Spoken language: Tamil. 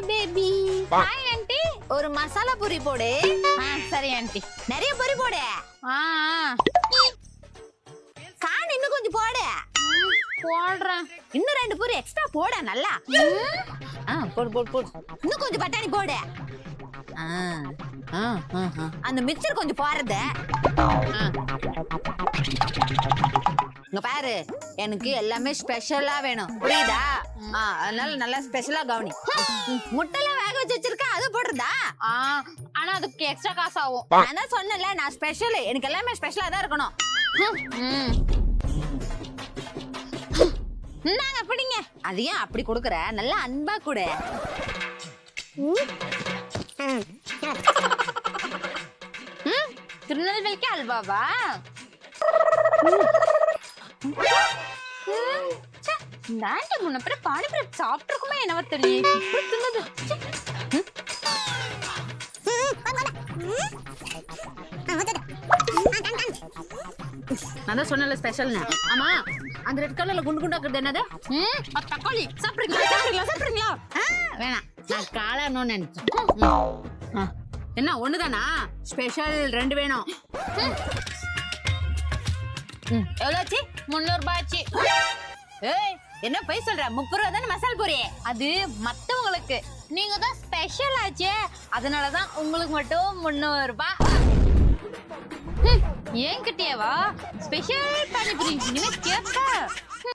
Hi baby. Hi aunty. ஒரு மசாலா பூரி போடு. சரி ஆண்டி. நிறைய பூரி போடு. கான் இன்னும் கொஞ்சம் போடு. போடுறேன். இன்னும் 2 பூரி எக்ஸ்ட்ரா போட நல்லா. போடு போடு போடு. இன்னும் கொஞ்சம் பட்டாணி போடு. அந்த மிக்சர் கொஞ்சம் போறது. இங்க பாரு, எனக்கு எல்லாமே ஸ்பெஷலா வேணும், புரியுதா? அதனால நல்லா ஸ்பெஷலா கவனி. முட்டைலாம் வேக வச்சு வச்சிருக்க, அது போடுறதா? ஆனா அதுக்கு எக்ஸ்ட்ரா காசு ஆகும். நான் சொன்னல, நான் ஸ்பெஷல், எனக்கு எல்லாமே ஸ்பெஷலா தான் இருக்கணும். நாங்க பிடிங்க. அது ஏன் அப்படி கொடுக்குற? நல்லா அன்பா கொடு. திருநெல்வேலிக்கு அல்வாவா? இந்த ஆண்டி முன்ன பிற பானிபுரி சாப்பிட்டுருக்குமே என்னவோ தெரியல. நான் தான் சொன்னல ஸ்பெஷல்னு. ஆமா, அந்த ரெட் கலர்ல குண்டு குண்டாக்குறது என்னது? தக்காளி. சாப்பிடுறீங்களா? வேணாம், நான் காளானோன்னு நினைச்சேன். என்ன ஒண்ணுதானா? ஸ்பெஷல் 2 வேணும். எவ்வளோச்சு? 300 ரூபாய்ச்சி. ஏய், என்ன போய் சொல்ற? 30 ரூபா தானே மசால் பூரி. அது மத்தவங்களுக்கு, நீங்க தான் ஸ்பெஷல் ஆச்சே, அதனாலதான் உங்களுக்கு மட்டும் 300 ரூபாய். ஏன் கிட்டியவா ஸ்பெஷல் பானிபுரி இனிமே கேட்ப?